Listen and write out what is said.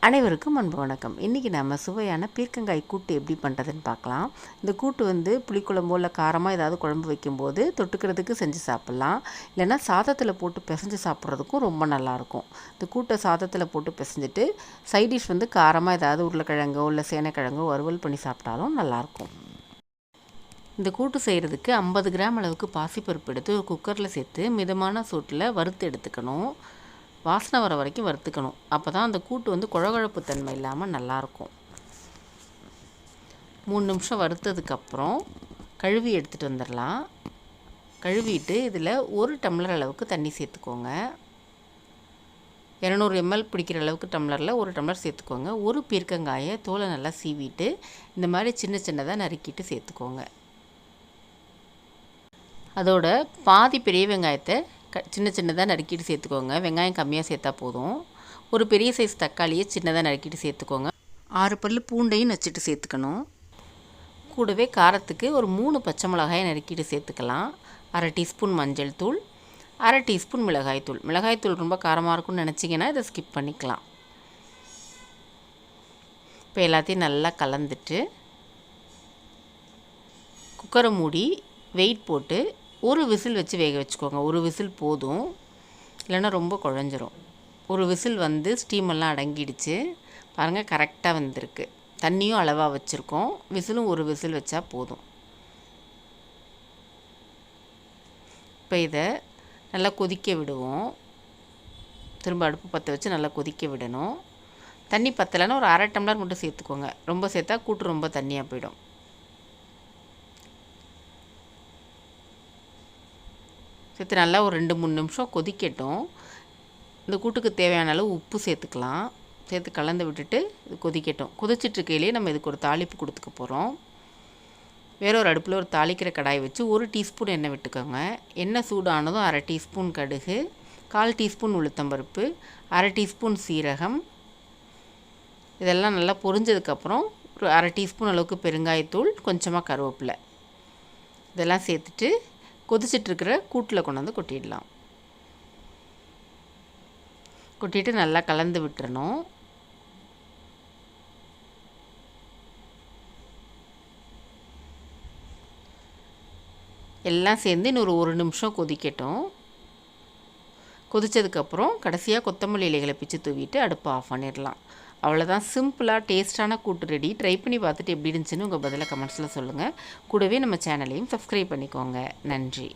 அனைவருக்கும் அன்பு வணக்கம். இன்றைக்கி நம்ம சுவையான பீர்க்கங்காய் கூட்டு எப்படி பண்ணுறதுன்னு பார்க்கலாம். இந்த கூட்டு புளிக்குழம்போ இல்லை காரமாக ஏதாவது குழம்பு வைக்கும்போது தொட்டுக்கிறதுக்கு செஞ்சு சாப்பிட்லாம். இல்லைனா சாதத்தில் போட்டு பிசைஞ்சு சாப்பிட்றதுக்கும் ரொம்ப நல்லாயிருக்கும். இந்த கூட்டை சாதத்தில் போட்டு பிசைஞ்சிட்டு சைட் டிஷ் காரமாக ஏதாவது உருளைக்கிழங்கோ இல்லை சேனைக்கிழங்கோ வறுவல் பண்ணி சாப்பிட்டாலும் நல்லாயிருக்கும். இந்த கூட்டு செய்கிறதுக்கு 50 கிராம் அளவுக்கு பாசிப்பருப்பு எடுத்து ஒரு குக்கரில் சேர்த்து மிதமான சூட்டில் வறுத்து எடுத்துக்கணும். வாசனை வர வரைக்கும் வறுத்துக்கணும். அப்போ தான் அந்த கூட்டு குழகுழப்பு தன்மை இல்லாமல் நல்லாயிருக்கும். 3 நிமிஷம் வறுத்ததுக்கப்புறம் கழுவி எடுத்துகிட்டு வந்துடலாம். கழுவிட்டு இதில் 1 டம்ளர் அளவுக்கு தண்ணி சேர்த்துக்கோங்க. 200 ml பிடிக்கிற அளவுக்கு டம்ளரில் 1 டம்ளர் சேர்த்துக்கோங்க. ஒரு பீர்க்கங்காயை தோலை நல்லா சீவிட்டு இந்த மாதிரி சின்ன சின்னதாக நறுக்கிட்டு சேர்த்துக்கோங்க. அதோட பாதி பெரிய வெங்காயத்தை சின்ன சின்னதாக நறுக்கிட்டு சேர்த்துக்கோங்க. வெங்காயம் கம்மியாக சேர்த்தா போதும். ஒரு பெரிய சைஸ் தக்காளியை சின்னதாக நறுக்கிட்டு சேர்த்துக்கோங்க. 6 பல் பூண்டையும் நச்சுட்டு சேர்த்துக்கணும். கூடவே காரத்துக்கு ஒரு 3 பச்சை மிளகாயை நறுக்கிட்டு சேர்த்துக்கலாம். 1/2 டீஸ்பூன் மஞ்சள் தூள், 1/2 டீஸ்பூன் மிளகாய்த்தூள். மிளகாய்த்தூள் ரொம்ப காரமாக இருக்கும்னு நினச்சிங்கன்னா இதை ஸ்கிப் பண்ணிக்கலாம். இப்போ எல்லாத்தையும் நல்லா கலந்துட்டு குக்கரை மூடி வெயிட் போட்டு ஒரு விசில் வச்சு வேக வச்சுக்கோங்க. ஒரு விசில் போதும், இல்லைன்னா ரொம்ப குழஞ்சிரும். ஒரு விசில் ஸ்டீமெல்லாம் அடங்கிடுச்சு. பாருங்கள், கரெக்டாக வந்திருக்கு. தண்ணியும் அளவாக வச்சுருக்கோம். விசிலும் ஒரு விசில் வச்சா போதும். இப்போ இதை நல்லா கொதிக்க விடுவோம். திரும்ப அடுப்பு பற்ற வச்சு நல்லா கொதிக்க விடணும். தண்ணி பத்தலைன்னா ஒரு 1/2 டம்ளர் மட்டும் சேர்த்துக்கோங்க. ரொம்ப சேர்த்தா கூட்டு ரொம்ப தண்ணியாக போயிடும். சேர்த்து நல்லா ஒரு 2-3 நிமிஷம் கொதிக்கட்டும். இந்த கூட்டுக்கு தேவையான அளவு உப்பு சேர்த்துக்கலாம். சேர்த்து கலந்து விட்டுட்டு இது கொதிக்கட்டும். கொதிச்சிட்ருக்கையிலே நம்ம இதுக்கு ஒரு தாளிப்பு கொடுத்துக்க போகிறோம். வேற ஒரு அடுப்பில் ஒரு தாளிக்கிற கடாய் வச்சு 1 டீஸ்பூன் எண்ணெய் விட்டுக்கோங்க. எண்ணெய் சூடானதும் 1/2 டீஸ்பூன் கடுகு, 1/4 டீஸ்பூன் உளுத்தம்பருப்பு, 1/2 டீஸ்பூன் சீரகம், இதெல்லாம் நல்லா பொரிஞ்சதுக்கப்புறம் ஒரு 1/2 டீஸ்பூன் அளவுக்கு பெருங்காயத்தூள், கொஞ்சமாக கருவேப்பிலை, இதெல்லாம் சேர்த்துட்டு கொதிச்சிட்ருக்கிற கூட்டில் கொண்டு கொட்டிடலாம். கொட்டிட்டு நல்லா கலந்து விட்டுறணும். எல்லாம் சேர்ந்து இன்னொரு 1 நிமிஷம் கொதிக்கட்டும். கொதித்ததுக்கப்புறம் கடைசியாக கொத்தமல்லி இலைகளை பிச்சு தூவிட்டு அடுப்பை ஆஃப் பண்ணிடலாம். அவ்வளோதான். சிம்பிளாக டேஸ்ட்டான கூட்டு ரெடி. ட்ரை பண்ணி பார்த்துட்டு எப்படி இருந்துச்சுன்னு உங்கள் பதிலை கமெண்ட்ஸில் சொல்லுங்கள். கூடவே நம்ம சேனலையும் சப்ஸ்கிரைப் பண்ணிக்கோங்க. நன்றி.